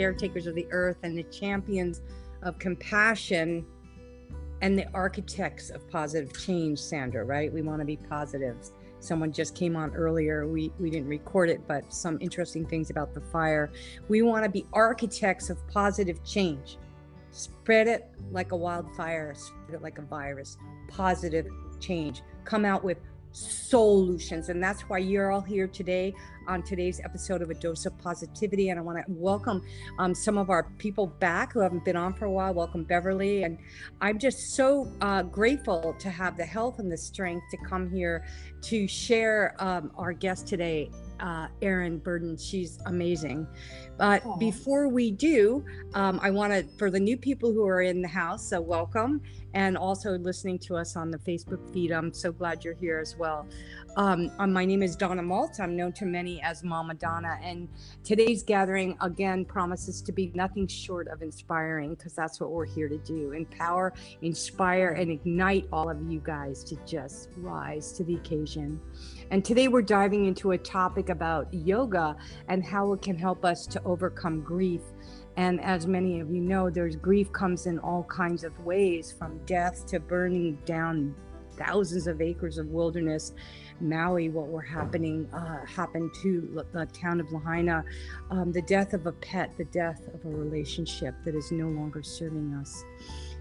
caretakers of the earth and the champions of compassion and the architects of positive change, Sandra, right? We want to be positives. Someone just came on earlier. We didn't record it, but some interesting things about the fire. We want to be architects of positive change. Spread it like a wildfire, spread it like a virus. Positive change. Come out with solutions. And that's why you're all here today on today's episode of A Dose of Positivity. And I want to welcome some of our people back who haven't been on for a while. Welcome, Beverly. And I'm just so grateful to have the health and the strength to come here to share our guest today, Erin Burden. She's amazing. But before we do, I want to, for the new people who are in the house, so welcome, and also listening to us on the Facebook feed. I'm so glad you're here as well. My name is Donna Maltz. I'm known to many as Mama Donna, and today's gathering again promises to be nothing short of inspiring, because that's what we're here to do: empower, inspire, and ignite all of you guys to just rise to the occasion. And today we're diving into a topic about yoga and how it can help us to overcome grief. And as many of you know, there's grief comes in all kinds of ways, from death to burning down thousands of acres of wilderness. Maui, happened to the town of Lahaina, the death of a pet, the death of a relationship that is no longer serving us.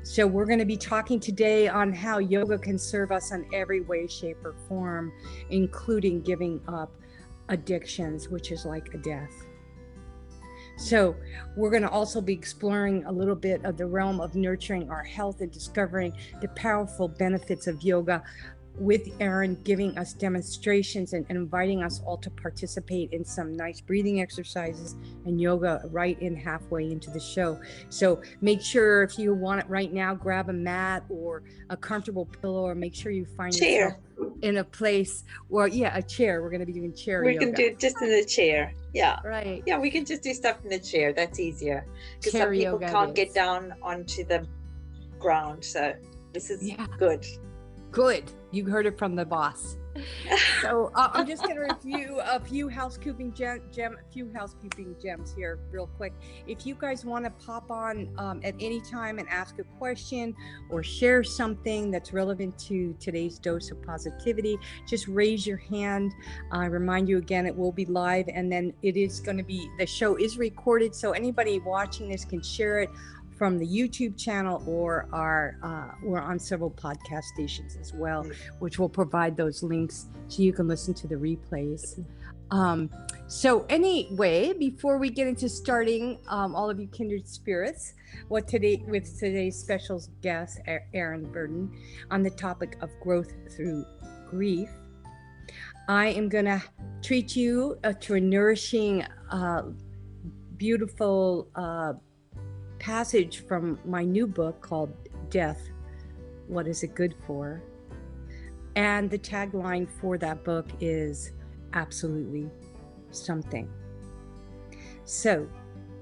So we're going to be talking today on how yoga can serve us in every way, shape, or form, including giving up addictions, which is like a death. So we're going to also be exploring a little bit of the realm of nurturing our health and discovering the powerful benefits of yoga, with Erin giving us demonstrations and inviting us all to participate in some nice breathing exercises and yoga right in halfway into the show. So make sure, if you want it right now, grab a mat or a comfortable pillow, or make sure you find yourself in a place where, a chair. We're going to be doing chair yoga. We can do it just in the chair. Yeah. Right. Yeah, we can just do stuff in the chair. That's easier. Because some people can't get down onto the ground. So this is good. Good. You heard it from the boss. So I'm just going to review a few housekeeping gems here real quick. If you guys want to pop on at any time and ask a question or share something that's relevant to today's dose of positivity, just raise your hand. I remind you again, it will be live, and then the show is recorded, so anybody watching this can share it from the YouTube channel, or we're on several podcast stations as well, which will provide those links so you can listen to the replays. So anyway, before we get into starting, all of you kindred spirits, with today's special guest, Erin Burden, on the topic of growth through grief, I am gonna treat you to a nourishing, beautiful passage from my new book called Death, What Is It Good For? And the tagline for that book is absolutely something. So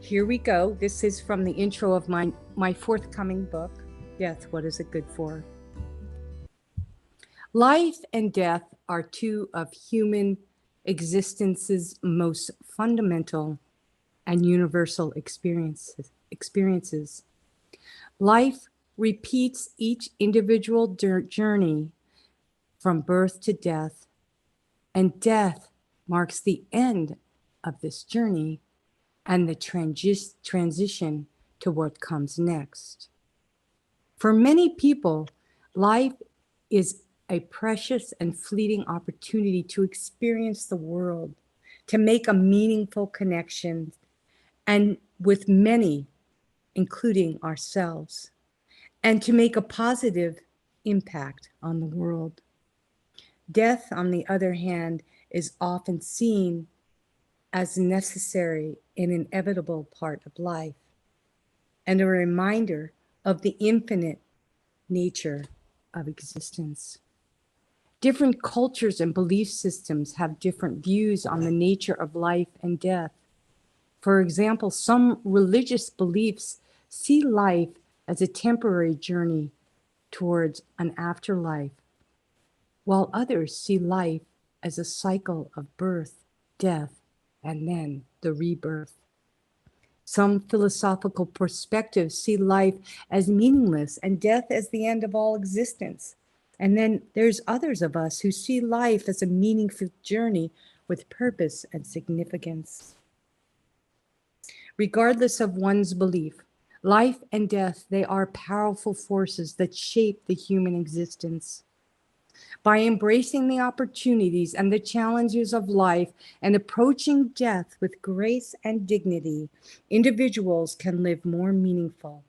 here we go. This is from the intro of my forthcoming book, Death, What Is It Good For? Life and death are two of human existence's most fundamental and universal experiences. Life repeats each individual journey from birth to death, and death marks the end of this journey and the transition to what comes next. For many people, life is a precious and fleeting opportunity to experience the world, to make a meaningful connection, and with many, including ourselves, and to make a positive impact on the world. Death, on the other hand, is often seen as necessary and inevitable part of life, and a reminder of the infinite nature of existence. Different cultures and belief systems have different views on the nature of life and death. For example, some religious beliefs see life as a temporary journey towards an afterlife, while others see life as a cycle of birth, death, and then the rebirth. Some philosophical perspectives see life as meaningless and death as the end of all existence. And then there's others of us who see life as a meaningful journey with purpose and significance. Regardless of one's belief, life and death, they are powerful forces that shape the human existence. By embracing the opportunities and the challenges of life and approaching death with grace and dignity, individuals can live more meaningful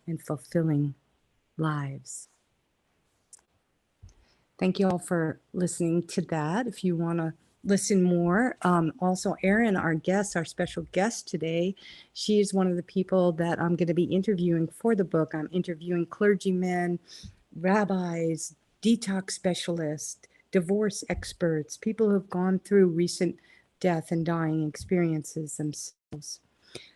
and fulfilling lives. Thank you all for listening to that. If you want to listen more, also Erin, our guest, our special guest today, she is one of the people that I'm going to be interviewing for the book. I'm interviewing clergymen, rabbis, detox specialists, divorce experts, people who have gone through recent death and dying experiences themselves.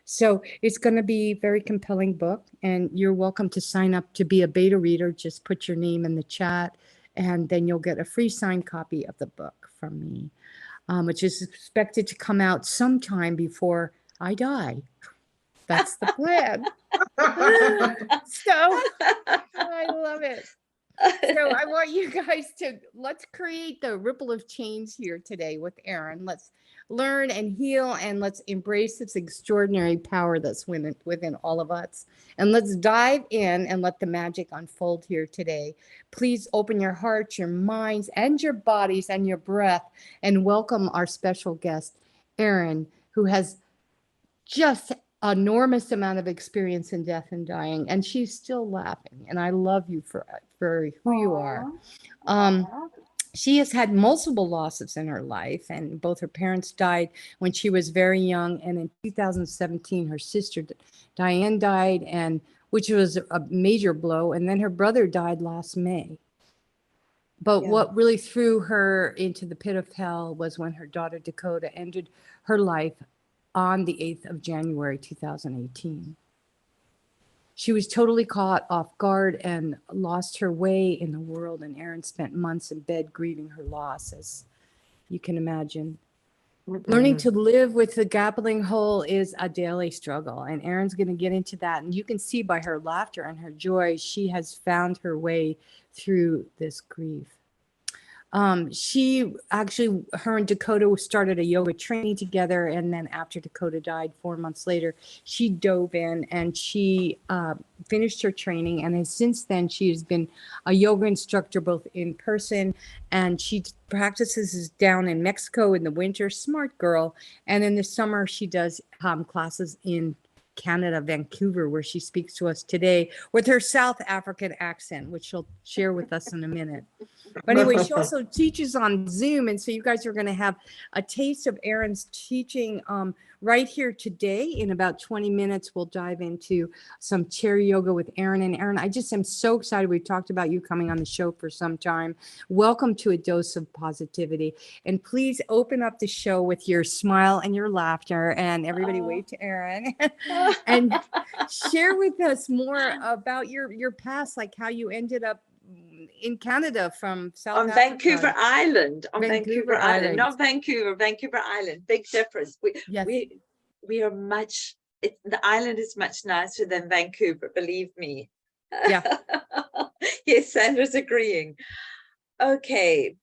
So it's going to be a very compelling book, and you're welcome to sign up to be a beta reader. Just put your name in the chat, and then you'll get a free signed copy of the book from me, which is expected to come out sometime before I die. That's the plan. So I love it. So I want you guys to, let's create the ripple of change here today with Erin. Let's learn and heal, and let's embrace this extraordinary power that's within all of us. And let's dive in and let the magic unfold here today. Please open your hearts, your minds, and your bodies and your breath, and welcome our special guest, Erin, who has just enormous amount of experience in death and dying, and she's still laughing, and I love you for who you are. She has had multiple losses in her life, and both her parents died when she was very young, and in 2017 her sister Diane died, and which was a major blow, and then her brother died last May. But what really threw her into the pit of hell was when her daughter Dakota ended her life on the 8th of January, 2018. She was totally caught off guard and lost her way in the world, and Erin spent months in bed grieving her loss, as you can imagine. Learning to live with the gaping hole is a daily struggle, and Erin's going to get into that. And you can see by her laughter and her joy, she has found her way through this grief. She actually, her and Dakota started a yoga training together, and then after Dakota died 4 months later, she dove in and she finished her training, and since then she has been a yoga instructor both in person, and she practices down in Mexico in the winter. Smart girl. And in the summer she does classes in Canada, Vancouver, where she speaks to us today with her South African accent, which she'll share with us in a minute. But anyway, she also teaches on Zoom, and so you guys are going to have a taste of Erin's teaching right here today. In about 20 minutes, we'll dive into some chair yoga with Erin. And Erin, I just am so excited. We've talked about you coming on the show for some time. Welcome to A Dose of Positivity. And please open up the show with your smile and your laughter. And everybody wave to Erin. And share with us more about your past, like how you ended up in Canada from South Africa. Vancouver Island, Vancouver Island, not Vancouver Island. Big difference. We are much. The island is much nicer than Vancouver. Believe me. Yeah. Yes, Sandra's agreeing. Okay.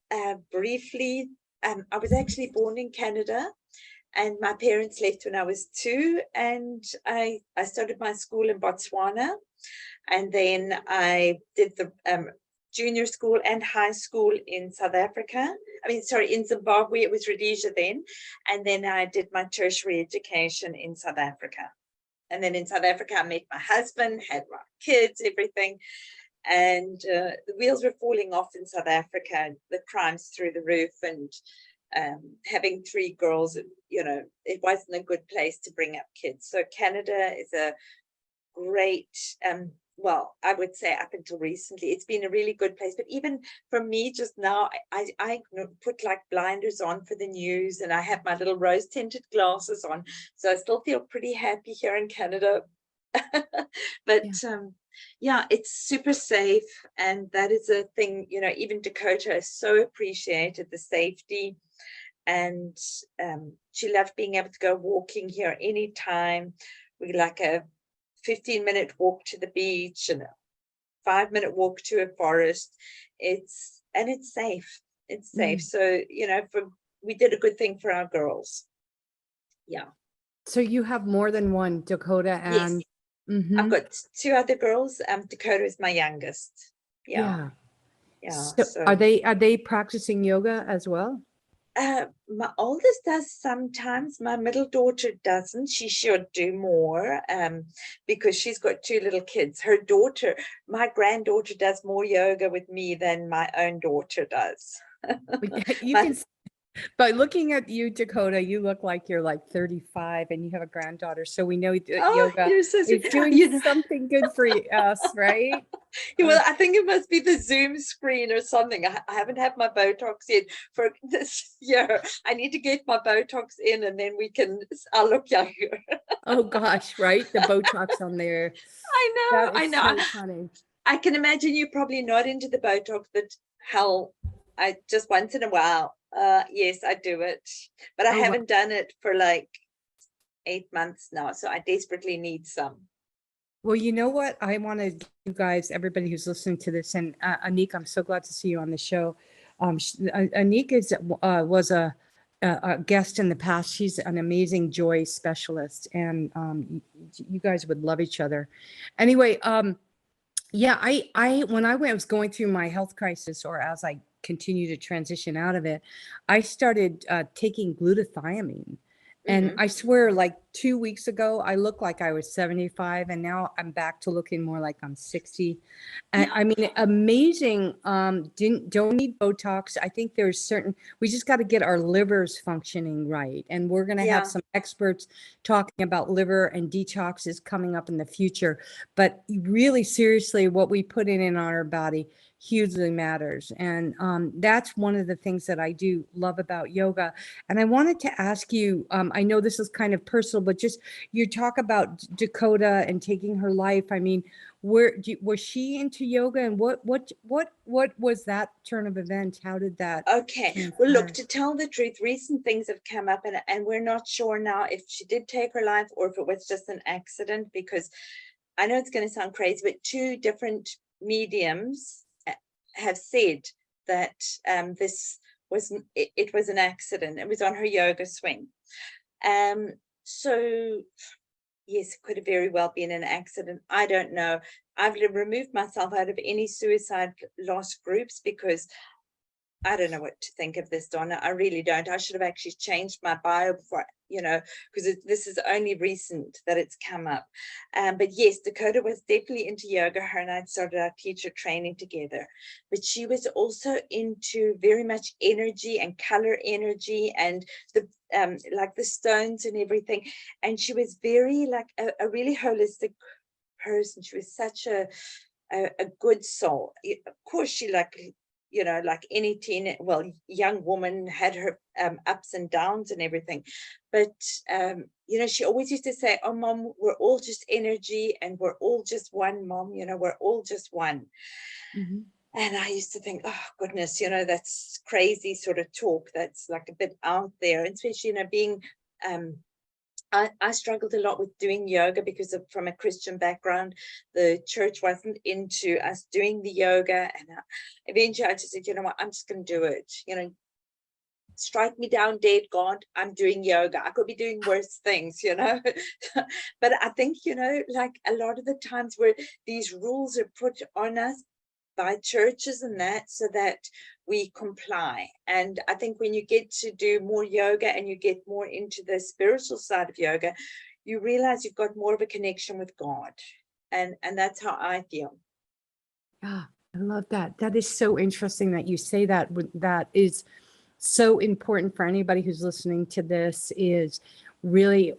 Briefly, I was actually born in Canada, and my parents left when I was 2, and I started my school in Botswana, and then I did the junior school and high school in South Africa. In Zimbabwe, it was Rhodesia then. And then I did my tertiary education in South Africa. And then in South Africa, I met my husband, had my kids, everything. And the wheels were falling off in South Africa, the crimes through the roof, and having 3 girls, it wasn't a good place to bring up kids. So Canada is a great, I would say up until recently, it's been a really good place. But even for me just now, I put like blinders on for the news, and I have my little rose tinted glasses on. So I still feel pretty happy here in Canada. But it's super safe. And that is a thing, even Dakota has so appreciated the safety. And she loved being able to go walking here anytime. We like a 15-minute walk to the beach and a 5-minute walk to a forest. It's safe. It's safe. So, we did a good thing for our girls. Yeah. So you have more than one, Dakota, Yes. and I've got 2 other girls. Dakota is my youngest. Yeah. Yeah. So So are they practicing yoga as well? my oldest does sometimes. My middle daughter doesn't. She should do more because she's got 2 little kids. My granddaughter does more yoga with me than my own daughter does. You can, by looking at you, Dakota, you look like you're like 35 and you have a granddaughter. So we know that yoga you're so is sweet. doing something good for us, right? Well, I think it must be the Zoom screen or something. I haven't had my Botox in for this year. I need to get my Botox in and then I'll look younger. Oh gosh, right? The Botox on there. I That is know. so funny. I can imagine you're probably not into the Botox, but hell, I just once in a while, yes, I do it. But I haven't done it for like 8 months now, so I desperately need some. Well, you know what? I want to give you guys, everybody who's listening to this, and Anik, I'm so glad to see you on the show. Anik was a guest in the past. She's an amazing joy specialist, and you guys would love each other. Anyway, yeah, I when I was going through my health crisis, or as I continue to transition out of it, I started taking glutathione. And I swear, like 2 weeks ago, I looked like I was 75, and now I'm back to looking more like I'm 60. I mean, amazing. Don't need Botox. I think we just got to get our livers functioning right. And we're going to have some experts talking about liver and detoxes coming up in the future. But really, seriously, what we put in our body hugely matters. And that's one of the things that I do love about yoga. And I wanted to ask you, I know this is kind of personal, but just you talk about Dakota and taking her life. I mean, was she into yoga, and what was that turn of events? How did that Okay. Well, look, to tell the truth, recent things have come up, and we're not sure now if she did take her life or if it was just an accident, because I know it's going to sound crazy, but 2 different mediums have said that this was an accident. It was on her yoga swing. So yes, it could have very well been an accident. I don't know. I've removed myself out of any suicide loss groups because I don't know what to think of this, Donna. I really don't. I should have actually changed my bio before, because this is only recent that it's come up. But yes, Dakota was definitely into yoga. Her and I started our teacher training together. But she was also into very much energy and color energy and like the stones and everything. And she was very like a really holistic person. She was such a good soul. Of course, she like any young woman had her ups and downs and everything. But, she always used to say, oh, Mom, we're all just energy and we're all just one, Mom, we're all just one. And I used to think, oh, goodness, that's crazy sort of talk. That's like a bit out there, especially, being I struggled a lot with doing yoga because from a Christian background. The church wasn't into us doing the yoga. And eventually I just said, you know what, I'm just going to do it. Strike me down dead, God, I'm doing yoga. I could be doing worse things, But I think, like a lot of the times where these rules are put on us by churches and that, so that we comply. And I think when you get to do more yoga and you get more into the spiritual side of yoga, you realize you've got more of a connection with God. And that's how I feel. Yeah, I love that. That is so interesting that you say that. That is so important for anybody who's listening to this, is really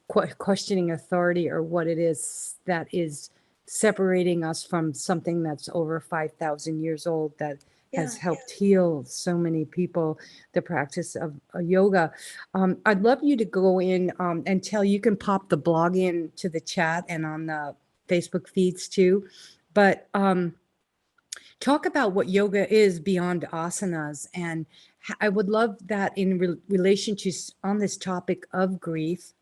questioning authority, or what it is that is separating us from something that's over 5,000 years old, that has helped heal so many people, the practice of yoga. I'd love you to go in and you can pop the blog in to the chat and on the Facebook feeds too. But talk about what yoga is beyond asanas. And I would love that in relation to on this topic of grief.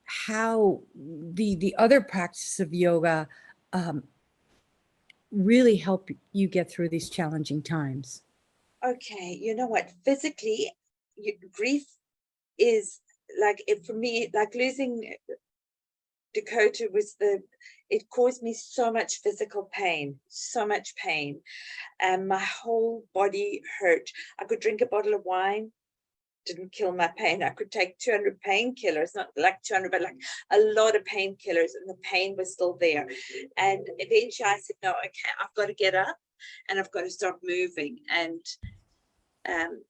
how the other practices of yoga really help you get through these challenging times. Okay, you know what? Physically, grief is like, for me, like losing Dakota it caused me so much physical pain, so much pain. And my whole body hurt. I could drink a bottle of wine, didn't kill my pain. I could take 200 painkillers, not like 200, but like a lot of painkillers, and the pain was still there. And eventually I said, no, okay, I've got to get up and I've got to start moving. And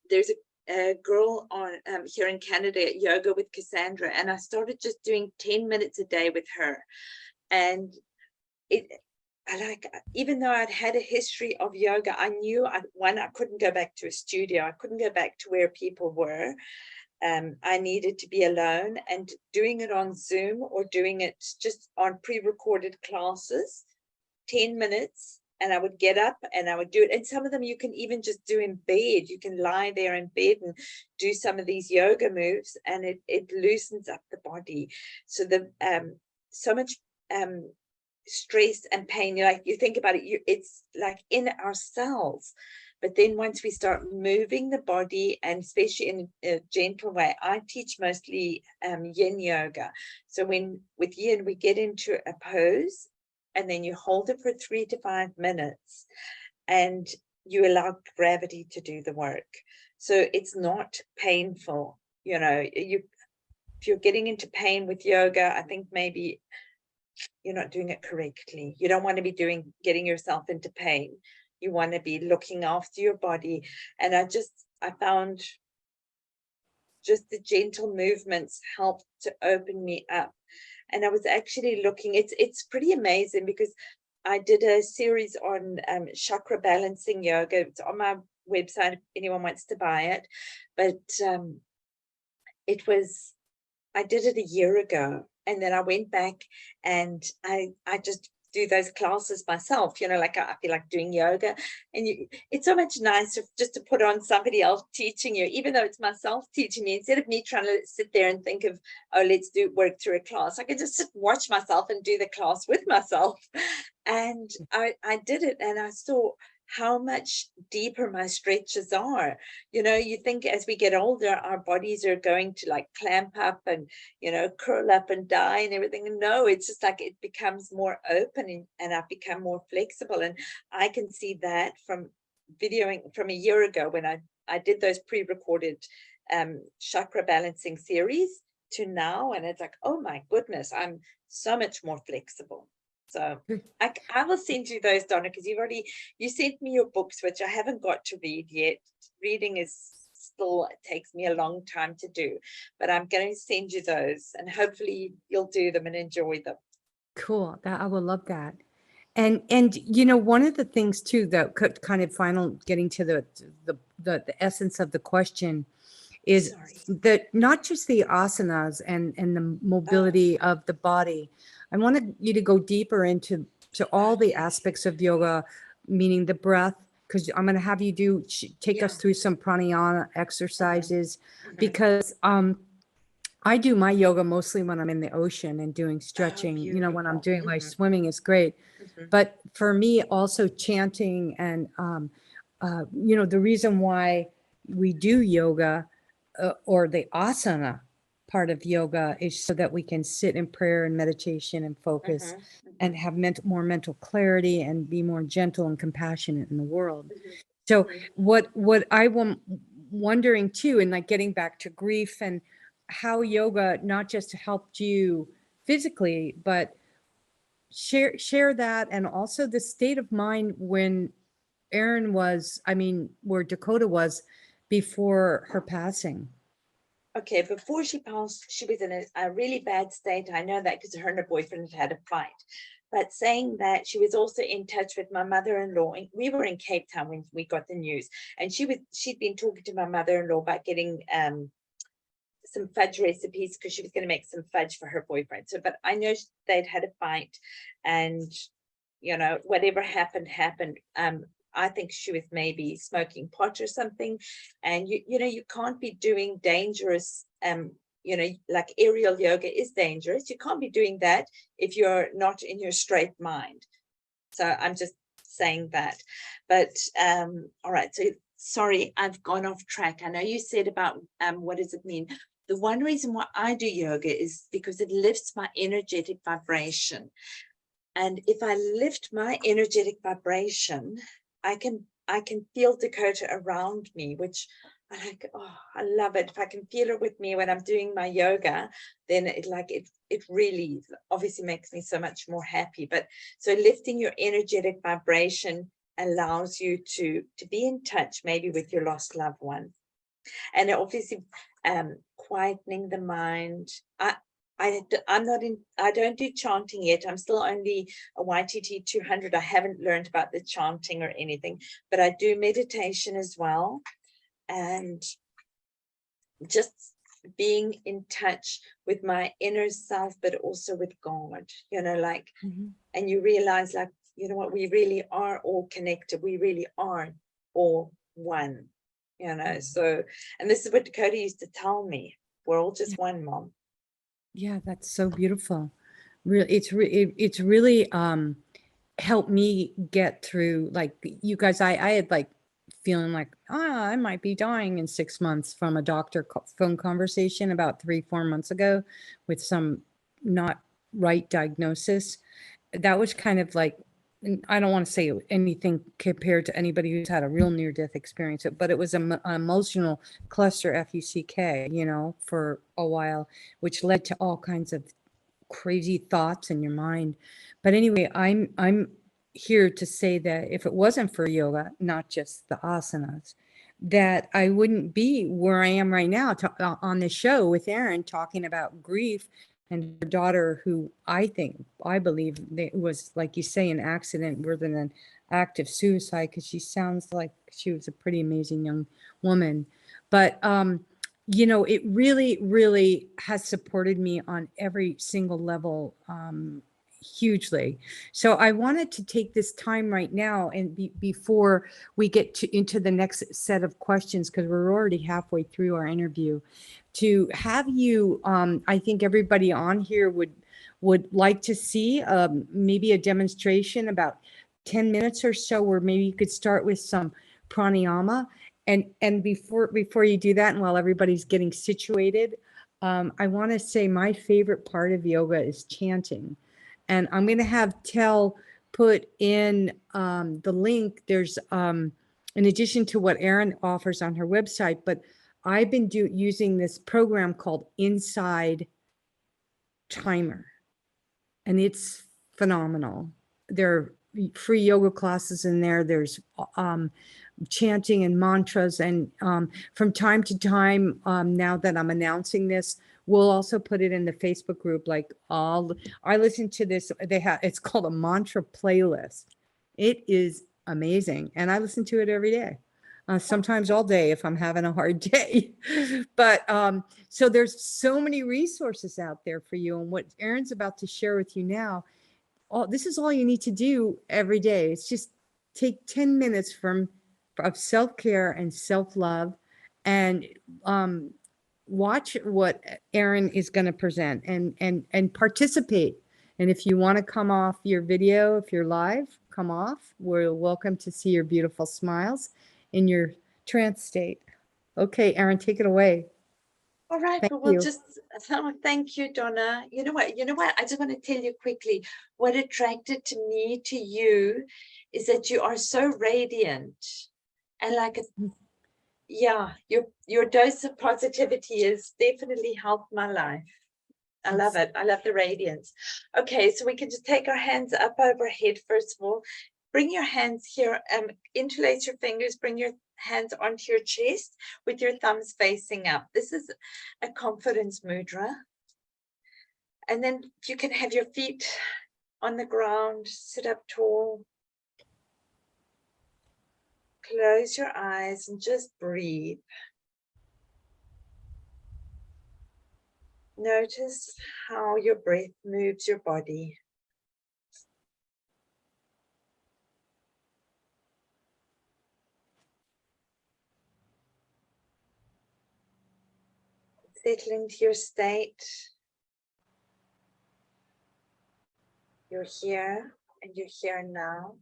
there's a girl on here in Canada at Yoga with Cassandra, and I started just doing 10 minutes a day with her. And even though I'd had a history of yoga, I knew I couldn't go back to a studio. I couldn't go back to where people were. I needed to be alone, and doing it on Zoom or doing it just on pre-recorded classes, 10 minutes, and I would get up and I would do it. And some of them you can even just do in bed. You can lie there in bed and do some of these yoga moves, and it loosens up the body. So so much stress and pain, you think about it, it's like in our cells. But then once we start moving the body, and especially in a gentle way, I teach mostly yin yoga. So with yin, we get into a pose, and then you hold it for 3 to 5 minutes, and you allow gravity to do the work. So it's not painful. If you're getting into pain with yoga, I think maybe you're not doing it correctly. You don't want to be getting yourself into pain. You want to be looking after your body. And I found just the gentle movements helped to open me up. And I was actually looking, it's pretty amazing, because I did a series on chakra balancing yoga. It's on my website if anyone wants to buy it. But I did it a year ago, and then I went back and I just do those classes myself, like I feel like doing yoga. And it's so much nicer just to put on somebody else teaching you, even though it's myself teaching me, instead of me trying to sit there and think of, oh, let's work through a class. I could just sit and watch myself and do the class with myself. And I did it, and I saw how much deeper my stretches are. You think as we get older, our bodies are going to like clamp up and, curl up and die and everything. No, it's just like it becomes more open, and I've become more flexible. And I can see that from videoing from a year ago when I did those pre-recorded chakra balancing series to now. And it's like, oh my goodness, I'm so much more flexible. So I will send you those, Donna, because you sent me your books, which I haven't got to read yet. Reading it takes me a long time to do, but I'm going to send you those, and hopefully you'll do them and enjoy them. Cool. I would love that. And one of the things too, that kind of getting to the essence of the question is that not just the asanas and the mobility of the body. I wanted you to go deeper into all the aspects of yoga, meaning the breath, because I'm going to have you take us through some pranayama exercises, because I do my yoga mostly when I'm in the ocean and doing stretching. When I'm doing my swimming is great. But for me, also chanting and, the reason why we do yoga or the asana part of yoga is so that we can sit in prayer and meditation and focus and have more mental clarity and be more gentle and compassionate in the world. So what I'm wondering too, and like getting back to grief and how yoga not just helped you physically, but share that, and also the state of mind when Erin where Dakota was before her passing. Okay, before she passed, she was in a really bad state. I know that because her and her boyfriend had a fight. But saying that, she was also in touch with my mother-in-law. We were in Cape Town when we got the news, and she'd been talking to my mother-in-law about getting some fudge recipes, because she was going to make some fudge for her boyfriend. So, but I know they'd had a fight, and whatever happened. I think she was maybe smoking pot or something, and you can't be doing dangerous like aerial yoga is dangerous. You can't be doing that if you're not in your straight mind. So I'm just saying that. But all right, so sorry, I've gone off track. I know you said about what does it mean? The one reason why I do yoga is because it lifts my energetic vibration. And if I lift my energetic vibration, I can feel Dakota around me, which I like. Oh, I love it. If I can feel her with me when I'm doing my yoga, then it really obviously makes me so much more happy. But so lifting your energetic vibration allows you to be in touch maybe with your lost loved one. And obviously quietening the mind. I don't do chanting yet. I'm still only a YTT 200. I haven't learned about the chanting or anything, but I do meditation as well. And just being in touch with my inner self, but also with God, like, and you realize, like, what, we really are all connected. We really are all one, so, and this is what Dakota used to tell me. We're all just one, Mom. Yeah, that's so beautiful. It's really helped me get through, like, you guys, I had like feeling like, I might be dying in 6 months from a doctor phone conversation about 3-4 months ago with some not right diagnosis. That was kind of like, I don't want to say anything compared to anybody who's had a real near-death experience, but it was an emotional cluster, FUCK, for a while, which led to all kinds of crazy thoughts in your mind. But anyway, I'm here to say that if it wasn't for yoga, not just the asanas, that I wouldn't be where I am right now on this show with Erin, talking about grief and her daughter, who I believe it was, like you say, an accident rather than an act of suicide, because she sounds like she was a pretty amazing young woman. But it really, really has supported me on every single level, hugely. So I wanted to take this time right now, and before we get into the next set of questions, because we're already halfway through our interview, to have you, I think everybody on here would like to see maybe a demonstration, about 10 minutes or so, where maybe you could start with some pranayama. And before you do that, and while everybody's getting situated, I want to say my favorite part of yoga is chanting. And I'm going to have Tel put in the link. There's, in addition to what Erin offers on her website, but I've been using this program called Inside Timer, and it's phenomenal. There are free yoga classes in there. There's chanting and mantras, and from time to time, now that I'm announcing this, we'll also put it in the Facebook group. Like, I listen to this. It's called a mantra playlist. It is amazing, and I listen to it every day. Sometimes all day if I'm having a hard day. But so there's so many resources out there for you, and what Erin's about to share with you now, this is all you need to do every day. It's just take 10 minutes of self-care and self-love, and watch what Erin is going to present, and participate. And if you want to come off your video, if you're live, come off. We're welcome to see your beautiful smiles in your trance state. Okay, Erin, take it away. All right, Thank but we'll you. just, thank you, Donna. You know what? I just want to tell you quickly, what attracted to me to you is that you are so radiant, and like, yeah, your dose of positivity has definitely helped my life. I love it. I love the radiance. Okay, so we can just take our hands up overhead. First of all, bring your hands here, interlace your fingers, bring your hands onto your chest with your thumbs facing up. This is a confidence mudra. And then you can have your feet on the ground, sit up tall. Close your eyes and just breathe. Notice how your breath moves your body. Settle into your state. You're here and you're here now.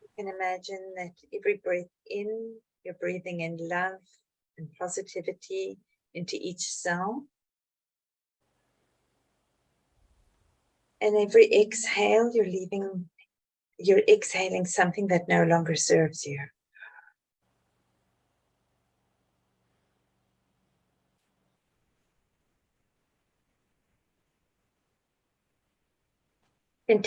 You can imagine that every breath in, you're breathing in love and positivity into each cell. And every exhale, you're exhaling something that no longer serves you. Then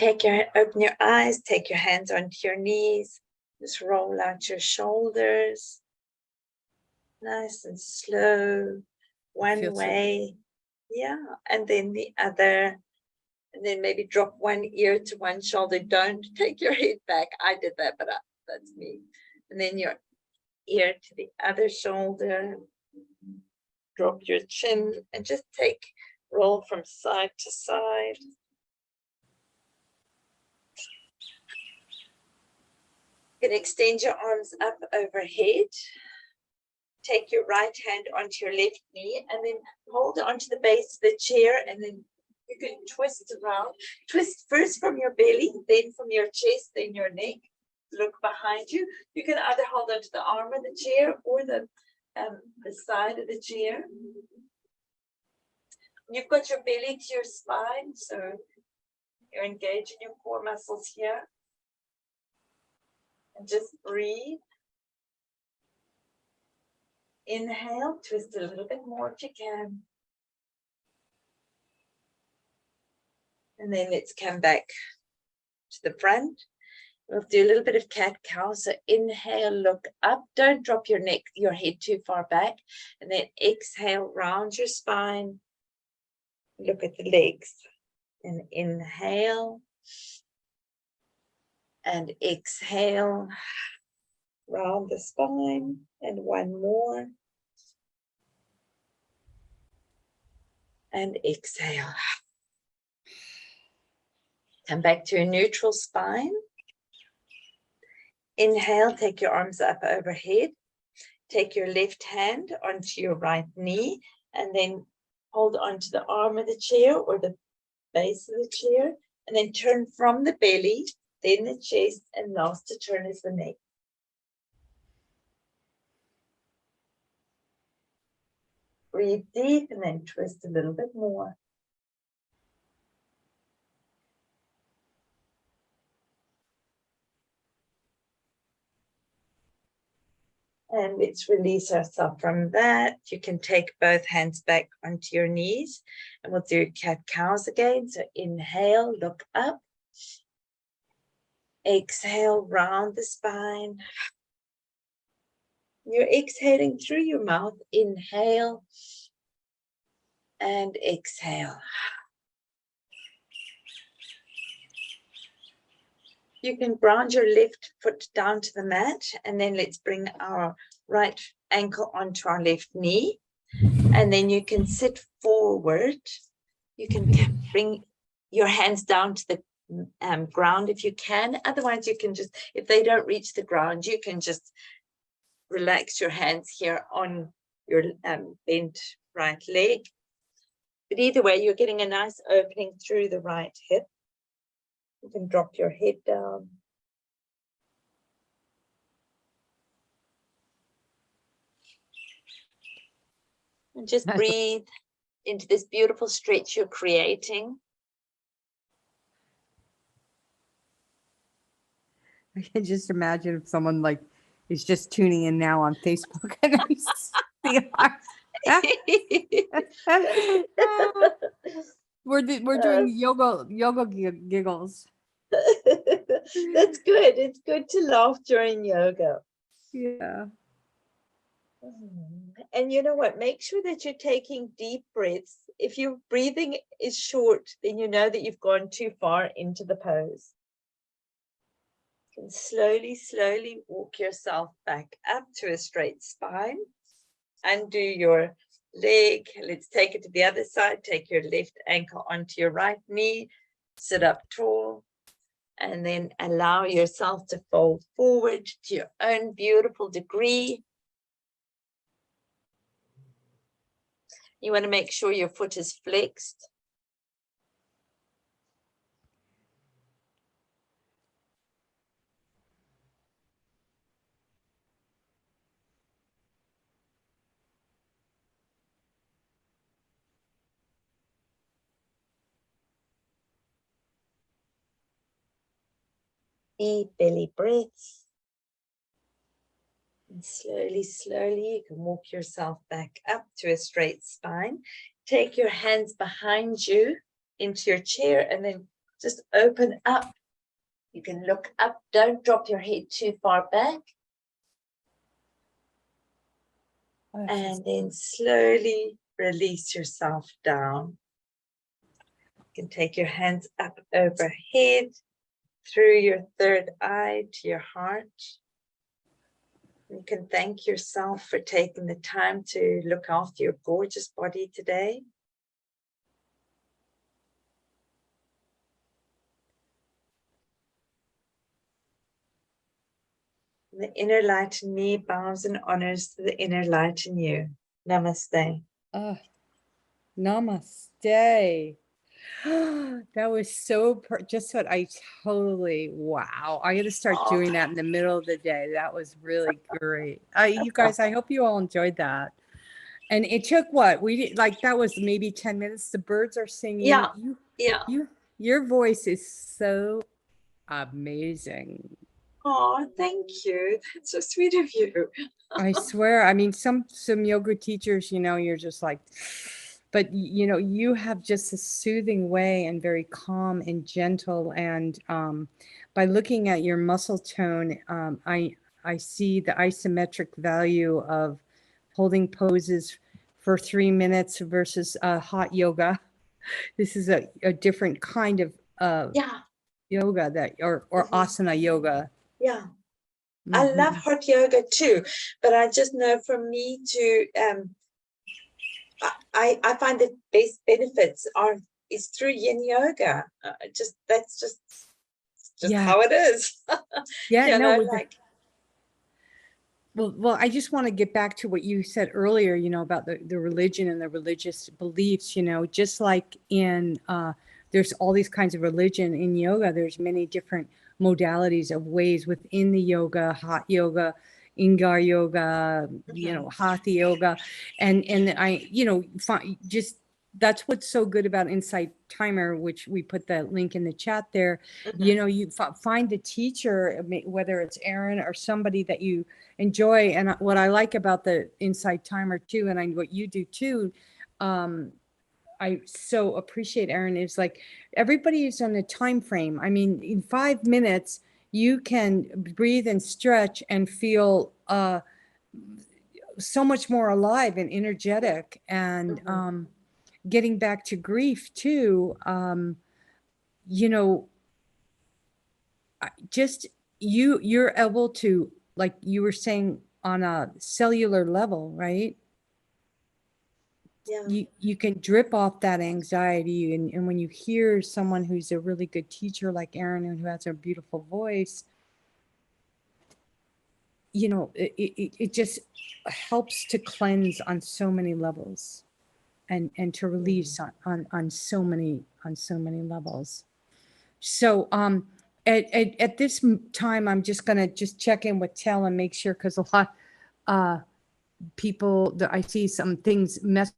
open your eyes, take your hands onto your knees, just roll out your shoulders, nice and slow, one way, yeah, and then the other, and then maybe drop one ear to one shoulder. Don't take your head back. I did that, but that's me. And then your ear to the other shoulder, drop your chin, and just roll from side to side. You can extend your arms up overhead. Take your right hand onto your left knee and then hold onto the base of the chair, and then you can twist around. Twist first from your belly, then from your chest, then your neck. Look behind you. You can either hold onto the arm of the chair or the side of the chair. You've got your belly to your spine, so you're engaging your core muscles here. And just breathe. Inhale, twist a little bit more if you can. And then let's come back to the front. We'll do a little bit of cat-cow. So inhale, look up. Don't drop your head too far back. And then exhale, round your spine. Look at the legs. And inhale. And exhale. Round the spine. And one more. And exhale. Come back to a neutral spine. Inhale, take your arms up overhead. Take your left hand onto your right knee and then hold onto the arm of the chair or the base of the chair, and then turn from the belly, then the chest, and last to turn is the neck. Breathe deep and then twist a little bit more. And let's release ourselves from that. You can take both hands back onto your knees and we'll do cat-cows again. So inhale, look up. Exhale, round the spine. You're exhaling through your mouth. Inhale and exhale. You can ground your left foot down to the mat, and then let's bring our right ankle onto our left knee. And then you can sit forward. You can bring your hands down to the ground if you can. Otherwise, you can just, if they don't reach the ground, you can just relax your hands here on your bent right leg. But either way, you're getting a nice opening through the right hip. You can drop your head down. And just breathe into this beautiful stretch you're creating. I can just imagine if someone like is just tuning in now on Facebook and we're doing yoga giggles. That's good. It's good to laugh during yoga. Yeah. And you know what? Make sure that you're taking deep breaths. If your breathing is short, then you know that you've gone too far into the pose. You can slowly walk yourself back up to a straight spine. Undo your leg. Let's take it to the other side. Take your left ankle onto your right knee. Sit up tall. And then allow yourself to fold forward to your own beautiful degree. You want to make sure your foot is flexed. Deep belly breaths. And slowly, slowly, you can walk yourself back up to a straight spine. Take your hands behind you into your chair and then just open up. You can look up. Don't drop your head too far back. And then slowly release yourself down. You can take your hands up overhead, through your third eye to your heart. You can thank yourself for taking the time to look after your gorgeous body today. The inner light in me bows and honors to the inner light in you. Namaste. Namaste. That was so just what I totally, wow. I got to start doing that in the middle of the day. That was really great. You guys, I hope you all enjoyed that. And it took what we did, like that was maybe 10 minutes. The birds are singing. Yeah. Your voice is so amazing. Oh, thank you. That's so sweet of you. I swear. I mean, some yoga teachers, you're just like, but you have just a soothing way and very calm and gentle. And by looking at your muscle tone, I see the isometric value of holding poses for 3 minutes versus hot yoga. This is a different kind of yoga that or asana yoga. Yeah. I love hot yoga too, but I just know for me to I find the best benefits is through yin yoga. That's just how it is. Well, I just want to get back to what you said earlier, about the religion and the religious beliefs, just like in there's all these kinds of religion in yoga. There's many different modalities of ways within the yoga, hot yoga, Ingar yoga, hatha yoga. And I, just that's what's so good about Insight Timer, which we put the link in the chat there. You find a teacher, whether it's Erin or somebody that you enjoy. And what I like about the Insight Timer too, and what you do too, I so appreciate, Erin, is like everybody is on a time frame. I mean, in 5 minutes, you can breathe and stretch and feel so much more alive and energetic. And getting back to grief too, just you're able to, like you were saying, on a cellular level, right? You can drip off that anxiety, and when you hear someone who's a really good teacher like Erin, and who has a beautiful voice, it just helps to cleanse on so many levels, and to release on so many levels. So at this time, I'm just gonna check in with Tel and make sure, because a lot people that I see some things mess.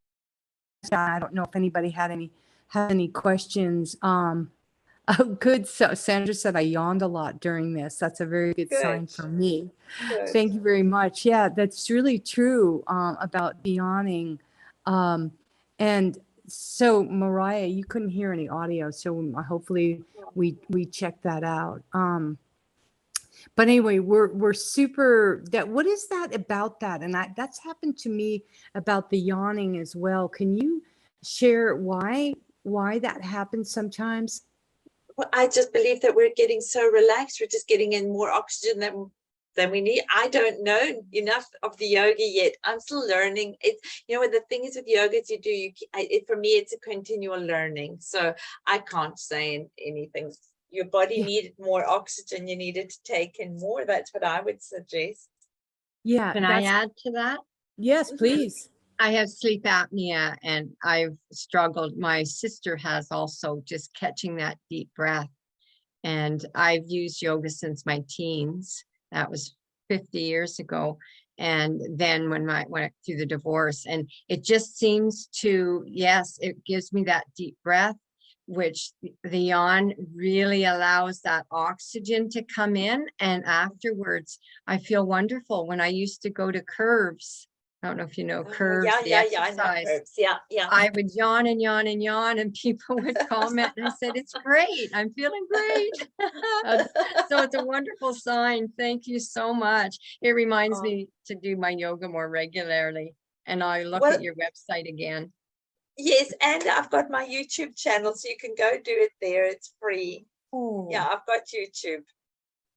I don't know if anybody had any questions. Oh, good. So Sandra said I yawned a lot during this. That's a very good sign for me. Thank you very much. Yeah, that's really true about yawning. And so Mariah, you couldn't hear any audio, so hopefully we checked that out. But anyway, we're super what is that about that? And that's happened to me about the yawning as well. Can you share why that happens sometimes? Well, I just believe that we're getting so relaxed. We're just getting in more oxygen than we need. I don't know enough of the yoga yet. I'm still learning. It's, what the thing is with yoga is for me, it's a continual learning. So I can't say anything your body Yeah. needed more oxygen, you needed to take in more. That's what I would suggest. Yeah. Can I add to that? Yes, please. I have sleep apnea and I've struggled. My sister has also, just catching that deep breath. And I've used yoga since my teens. That was 50 years ago. And then when I went through the divorce, and it just seems to, yes, it gives me that deep breath, which the yawn really allows that oxygen to come in. And afterwards, I feel wonderful. When I used to go to Curves, I don't know if you know Curves, the Yeah, I know exercise. Curves. Yeah. I would yawn and yawn and yawn, and people would comment, and I said, "It's great. I'm feeling great." So it's a wonderful sign. Thank you so much. It reminds me to do my yoga more regularly, and I look at your website again. Yes, and I've got my YouTube channel, so you can go do it there. It's free. Oh. Yeah, I've got YouTube.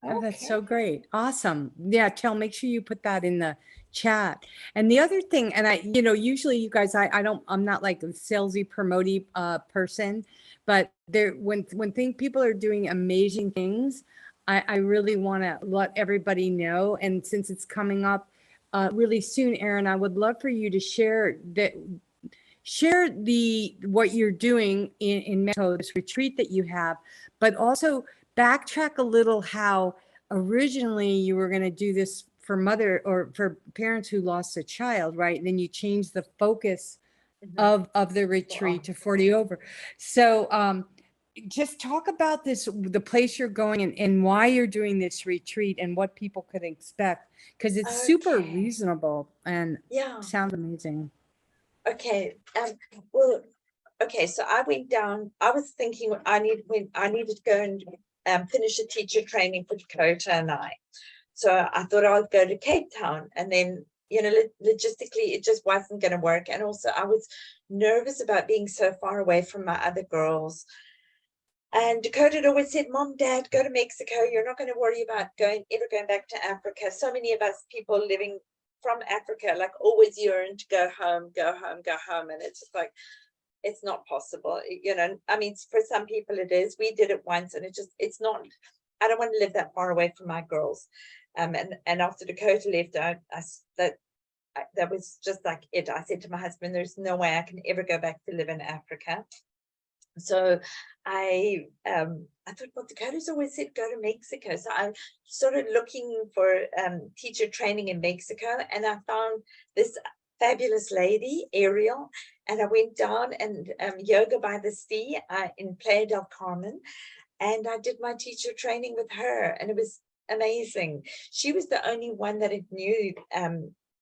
Oh, that's so great. Awesome. Yeah, make sure you put that in the chat. And the other thing, and usually you guys, I'm not like a salesy, promotey person, but when people are doing amazing things, I really want to let everybody know. And since it's coming up really soon, Erin, I would love for you to share what you're doing in Mexico, this retreat that you have, but also backtrack a little how originally you were going to do this for for parents who lost a child, right? And then you changed the focus of the retreat to 40 over. So just talk about the place you're going and why you're doing this retreat and what people could expect, because it's super reasonable and sounds amazing. Okay. So I went down. I was thinking I needed to go and finish a teacher training for Dakota and I. So I thought I'd go to Cape Town, and then logistically it just wasn't going to work. And also I was nervous about being so far away from my other girls. And Dakota had always said, "Mom, Dad, go to Mexico. You're not going to worry about ever going back to Africa." So many of us people living from Africa like always yearn to go home, and it's just like, it's not possible. I mean, for some people it is. We did it once, and it's not. I don't want to live that far away from my girls. And after Dakota left, that was just like it. I said to my husband, "There's no way I can ever go back to live in Africa." So I thought, well, Dakota's always said go to Mexico. So I started looking for teacher training in Mexico, and I found this fabulous lady, Ariel, and I went down and yoga by the sea in Playa del Carmen, and I did my teacher training with her, and it was amazing. She was the only one that it knew.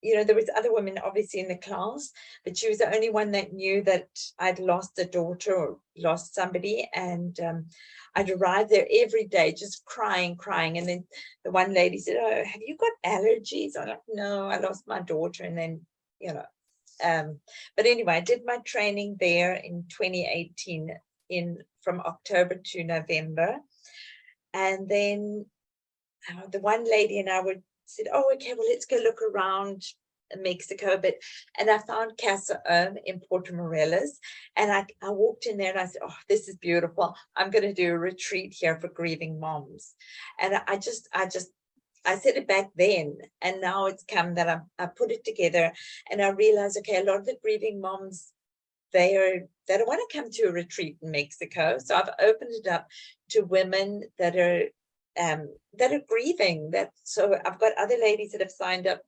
There was other women obviously in the class, but she was the only one that knew that I'd lost a daughter or lost somebody. And I'd arrive there every day just crying. And then the one lady said, "Oh, have you got allergies?" I'm like, "No, I lost my daughter." And then, but anyway, I did my training there in 2018 from October to November. And then the one lady and I said, "Oh, okay, well, let's go look around Mexico a bit." And I found Casa in Puerto Morelos, and I walked in there and I said, "Oh, this is beautiful. I'm going to do a retreat here for grieving moms." And I said it back then, and now it's come that I put it together, and I realized, okay, a lot of the grieving moms, they don't want to come to a retreat in Mexico. So I've opened it up to women that are grieving. So I've got other ladies that have signed up.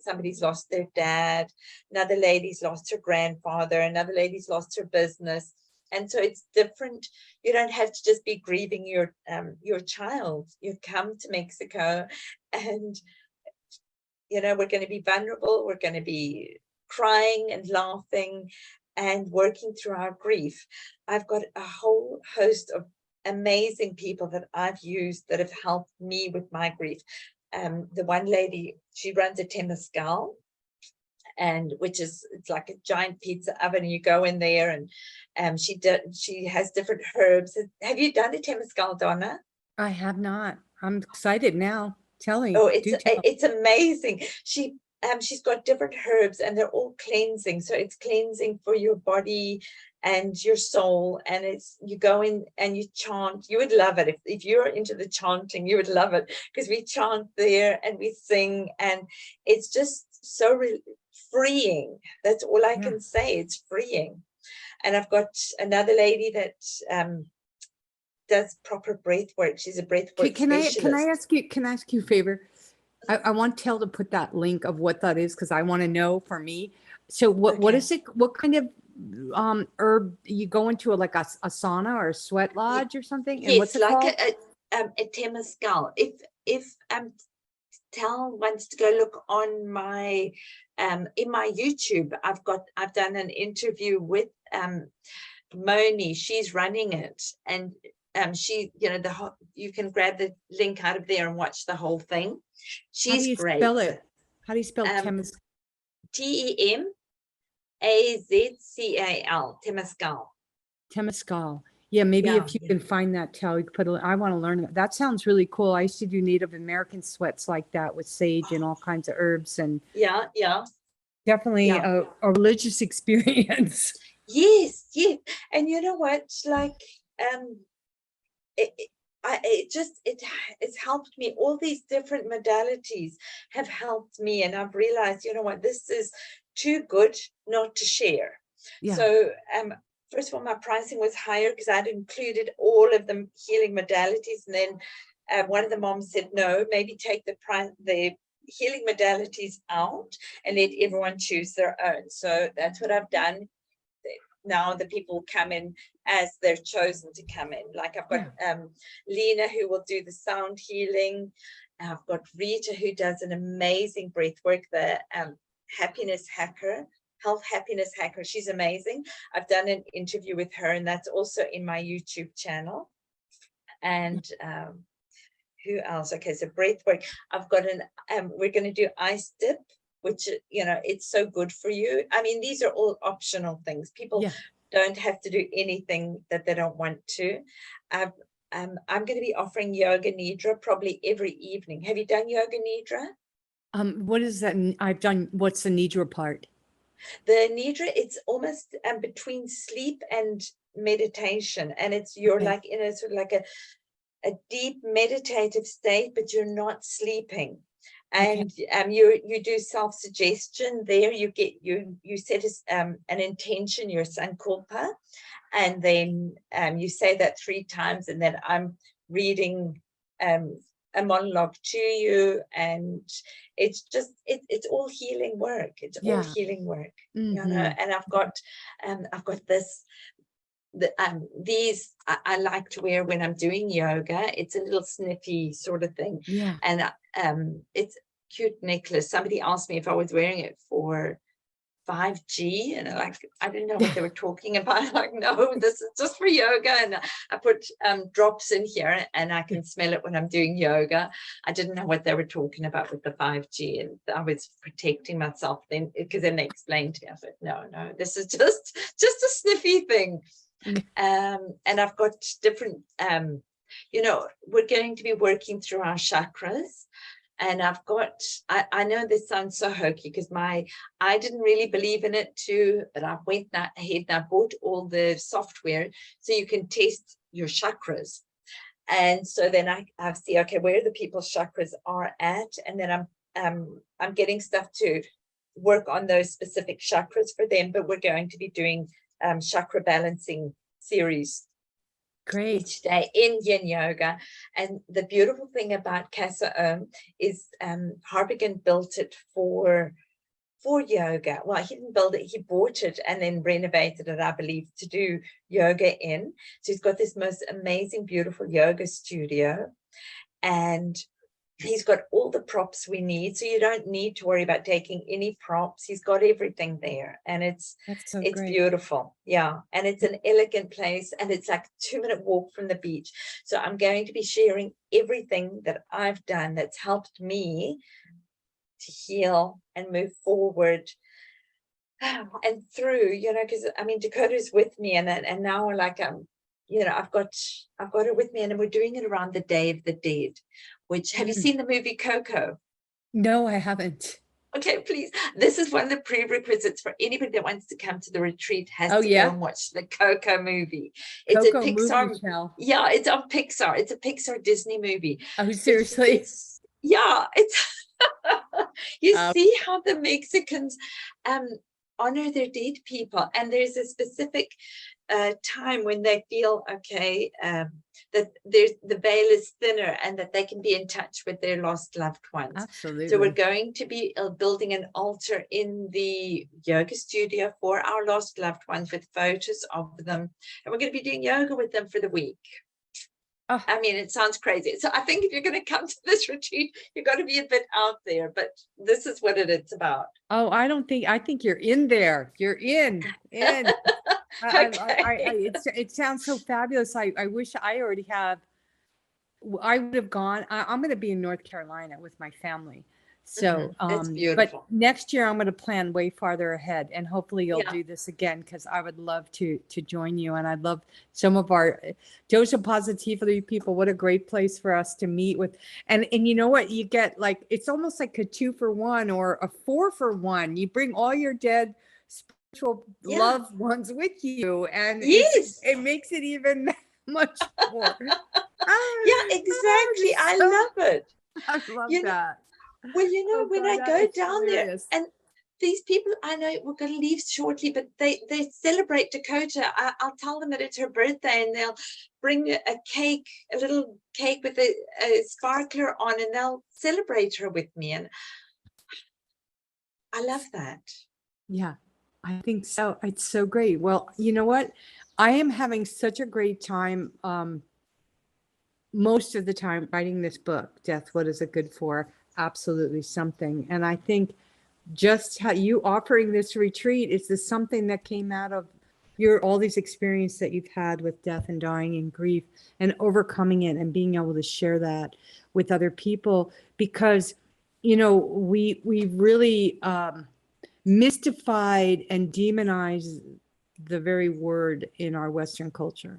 Somebody's lost their dad, another lady's lost her grandfather, another lady's lost her business. And so it's different. You don't have to just be grieving your child. You come to Mexico, and we're going to be vulnerable. We're going to be crying and laughing and working through our grief. I've got a whole host of amazing people that I've used that have helped me with my grief. The one lady, she runs a temazcal, and it's like a giant pizza oven, and you go in there, and she has different herbs. Have you done a temazcal, Donna? I have not. I'm excited now. Telling. Oh, it's amazing. She's got different herbs, and they're all cleansing. So it's cleansing for your body, and your soul. And it's, you go in and you chant. You would love it. If you're into the chanting, you would love it, because we chant there and we sing, and it's just so freeing. That's all I can say. It's freeing. And I've got another lady that does proper breath work. She's a breath work specialist. Can I ask you a favor? I want Tel to put that link of what that is, because I want to know for me. So what is it? What kind of herb you go into, like a sauna or a sweat lodge or something? And Yes, what's it like called? a temescal. If Tel wants to go look on my in my YouTube, I've done an interview with Moni. She's running it, and she, you know, you can grab the link out of there and watch the whole thing. She's great. Spell it? How do you spell Temescal? Temazcal. Temescal. Temescal. Yeah, maybe if you can find that, Tel, you could put. I want to learn that. That sounds really cool. I used to do Native American sweats like that with sage and all kinds of herbs, and definitely a religious experience. Yes, and you know what? Like, it's helped me. All these different modalities have helped me, and I've realized, you know what, this is too good not to share. So first of all, my pricing was higher because I'd included all of the healing modalities, and then one of the moms said, no, maybe take the healing modalities out and let everyone choose their own. So that's what I've done. Now the people come in as they're chosen to come in. Like I've got Lena, who will do the sound healing. I've got Rita, who does an amazing breath work, the happiness hacker, health happiness hacker. She's amazing. I've done an interview with her, and that's also in my YouTube channel. And who else? Okay, so breath work. I've got we're going to do ice dip, which, you know, it's so good for you. I mean, these are all optional things. People don't have to do anything that they don't want to. I'm going to be offering yoga nidra probably every evening. Have you done yoga nidra? What is that? I've done. What's the nidra part? The nidra, it's almost between sleep and meditation, and it's you're like in a sort of like a deep meditative state, but you're not sleeping. And you do self-suggestion there. You set an intention, your sankalpa, and then you say that 3 times, and then I'm reading a monologue to you, and it's just it's all healing work. It's all healing work, you know. And I've got this. These I like to wear when I'm doing yoga. It's a little snippy sort of thing, and it's cute necklace. Somebody asked me if I was wearing it for 5G, and I didn't know what they were talking about. Like, no, this is just for yoga. And I put drops in here, and I can smell it when I'm doing yoga. I didn't know what they were talking about with the 5G, and I was protecting myself then, because then they explained to me. I said, no, this is just a sniffy thing. And I've got different, you know, we're going to be working through our chakras. And I've got, I know this sounds so hokey, because I didn't really believe in it too, but I went ahead and I bought all the software so you can test your chakras. And so then I see, okay, where the people's chakras are at, and then I'm getting stuff to work on those specific chakras for them. But we're going to be doing chakra balancing series each day in yin yoga. And the beautiful thing about Casa Om is Harbigan built it for yoga. Well, he didn't build it, he bought it and then renovated it, I believe, to do yoga in. So he's got this most amazing, beautiful yoga studio, and he's got all the props we need, so you don't need to worry about taking any props. He's got everything there, and it's beautiful. Yeah, and it's an elegant place, and it's like a 2-minute walk from the beach. So I'm going to be sharing everything that I've done that's helped me to heal and move forward and through, you know, because I mean, Dakota's with me, and now we're like, you know, I've got her with me, and we're doing it around the Day of the Dead. Which, have you seen the movie Coco? No, I haven't. Okay, please. This is one of the prerequisites for anybody that wants to come to the retreat has Oh, to yeah? go and watch the Coco movie. It's Coco a Pixar. movie shell. Yeah, it's on Pixar. It's a Pixar Disney movie. Oh, seriously? It's you Oh. see how the Mexicans honor their dead people, and there's a specific time when they feel okay, that the veil is thinner and that they can be in touch with their lost loved ones. Absolutely. So we're going to be building an altar in the yoga studio for our lost loved ones with photos of them, and we're going to be doing yoga with them for the week. Oh. I mean, it sounds crazy. So I think if you're going to come to this retreat, you've got to be a bit out there, but this is what it's about. Oh, I think you're in there. You're in. Okay. It sounds so fabulous. I wish I already have. I would have gone. I'm going to be in North Carolina with my family. So, It's but beautiful. next year I'm going to plan way farther ahead, and hopefully you'll Yeah. do this again, because I would love to join you, and I'd love some of our Dose of Positivity people. What a great place for us to meet with, and you know what, you get like, it's almost like a 2-for-1 or a 4-for-1. You bring all your dead spiritual Yeah. loved ones with you, and Yes. it makes it even much more. Yeah, exactly. I love it. I love You know, that. Well, you know, Oh, when God, I that go is down there, hilarious. and these people, I know we're going to leave shortly, but they celebrate Dakota. I'll tell them that it's her birthday, and they'll bring a cake, a little cake with a sparkler on, and they'll celebrate her with me. And I love that. Yeah, I think so. It's so great. Well, you know what? I am having such a great time, most of the time writing this book, Death, What Is It Good For? Absolutely something. And I think just how you offering this retreat is this something that came out of all these experiences that you've had with death and dying and grief, and overcoming it and being able to share that with other people, because, you know, we really, mystified and demonized the very word in our Western culture.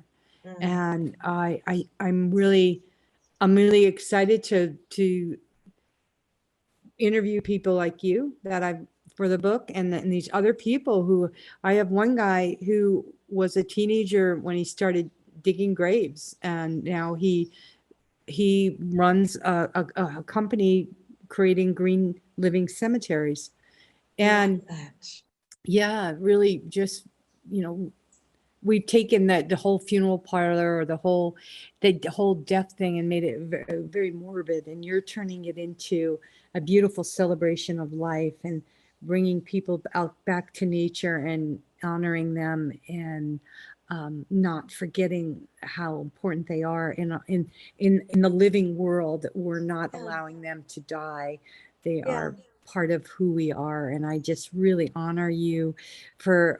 And I'm really excited to interview people like you that I've for the book, and these other people who, I have one guy who was a teenager when he started digging graves, and now he runs a company creating green living cemeteries. And yeah, really just, you know, we've taken the whole funeral parlor, or the whole death thing, and made it very, very morbid, and you're turning it into a beautiful celebration of life, and bringing people out back to nature and honoring them, and not forgetting how important they are in the living world. We're not allowing them to die. They are part of who we are. And I just really honor you for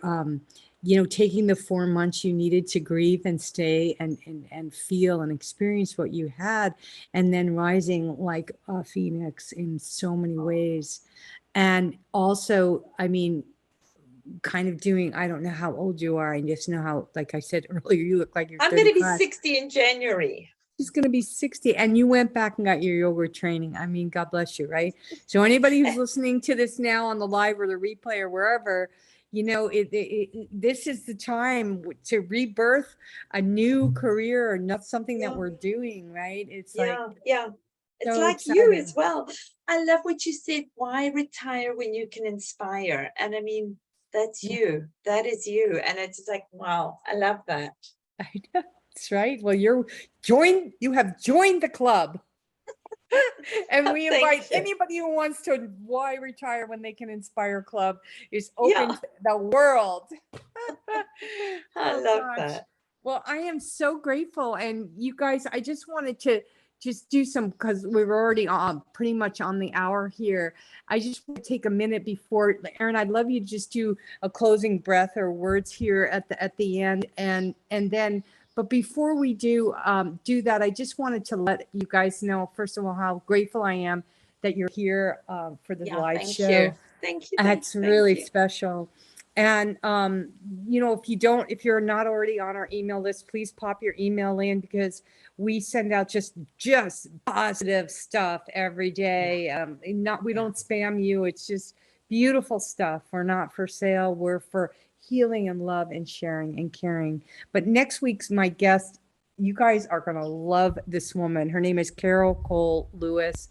you know, taking the 4 months you needed to grieve and stay and feel and experience what you had, and then rising like a phoenix in so many ways. And also, I mean, kind of doing, I don't know how old you are, I just know how, like I said earlier, you look like you're I'm going to be 35. 60 in January. She's going to be 60, and you went back and got your yoga training. I mean, God bless you, right? So anybody who's listening to this now on the live or the replay or wherever, you know, this is the time to rebirth a new career, or not something that we're doing, right? It's like, it's so like you exciting. as well. I love what you said. Why retire when you can inspire? And I mean, that's you. That is you. And it's like, wow, I love that. I know. That's right. Well, you have joined the club. And we invite anybody who wants to why retire when they can inspire club is open to the world. I love that. Well, I am so grateful. And you guys, I just wanted to just do some, because we were already pretty much on the hour here. I just want to take a minute before, Erin, I'd love you to just do a closing breath or words here at the end, and then. But before we do that, I just wanted to let you guys know, first of all, how grateful I am that you're here for the live show. Thank you. It's really special. And, if you're not already on our email list, please pop your email in, because we send out just positive stuff every day. We don't spam you. It's just beautiful stuff. We're not for sale. We're for healing and love and sharing and caring. But next week's my guest, you guys are going to love this woman. Her name is Carol Cole Lewis.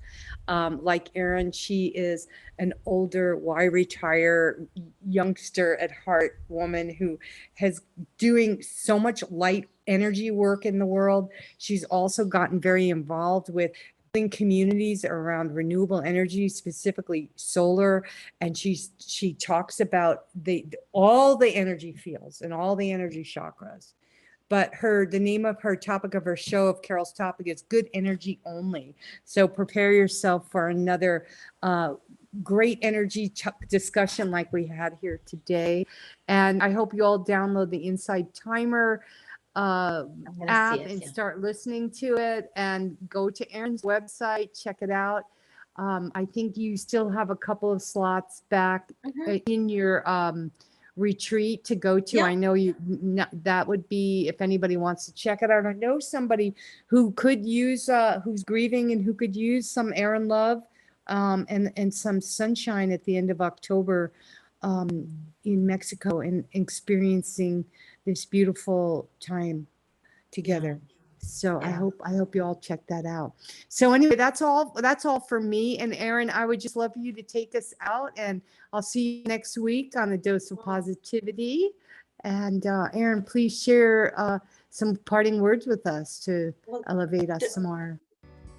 Like Erin, she is an older, why retire youngster at heart woman who has doing so much light energy work in the world. She's also gotten very involved with building communities around renewable energy, specifically solar. And she talks about all the energy fields and all the energy chakras. But the name of her topic of her show, of Carol's topic, is Good Energy Only. So prepare yourself for another great energy discussion like we had here today. And I hope you all download the Inside Timer app and start listening to it, and go to Erin's website, check it out. I think you still have a couple of slots back in your retreat to go to. I know that would be, if anybody wants to check it out. I know somebody who could use who's grieving and who could use some Erin love and some sunshine at the end of October in Mexico, and experiencing this beautiful time together. So I hope you all check that out. So anyway, that's all for me. And Erin, I would just love for you to take us out, and I'll see you next week on A Dose of Positivity. And Erin, please share some parting words with us to elevate us some more.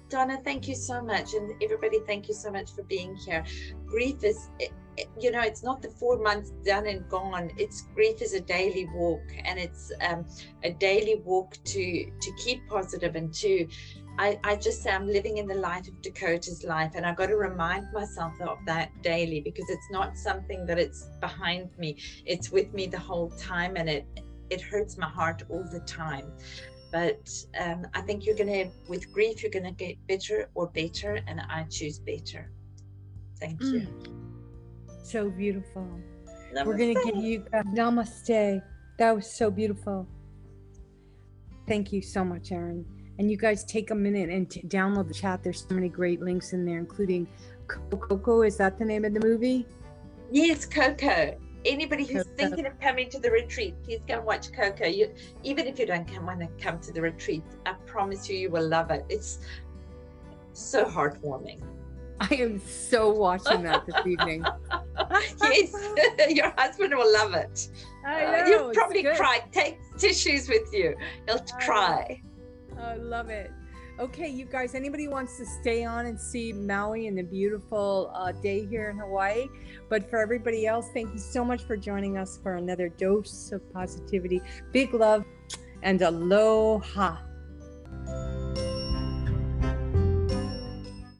Donna, thank you so much. And everybody, thank you so much for being here. Grief is, it's not the 4 months done and gone. Grief is a daily walk, and it's a daily walk to keep positive, and I just say I'm living in the light of Dakota's life, and I've got to remind myself of that daily, because it's not something that it's behind me. It's with me the whole time, and it hurts my heart all the time. But I think with grief, you're going to get bitter or better, and I choose better. Thank you. So beautiful. Namaste. We're going to give you namaste. That was so beautiful. Thank you so much, Erin. And you guys take a minute and download the chat. There's so many great links in there, including Coco. Is that the name of the movie? Yes, Coco. Anybody who's thinking of coming to the retreat, please go and watch Coco. Even if you don't want to come to the retreat, I promise you will love it. It's so heartwarming. I am so watching that this evening. Yes, your husband will love it. I know, you'll probably cry. Take tissues with you. He'll cry. I love it. Okay, you guys, anybody wants to stay on and see Maui and the beautiful day here in Hawaii? But for everybody else, thank you so much for joining us for another dose of positivity. Big love and aloha.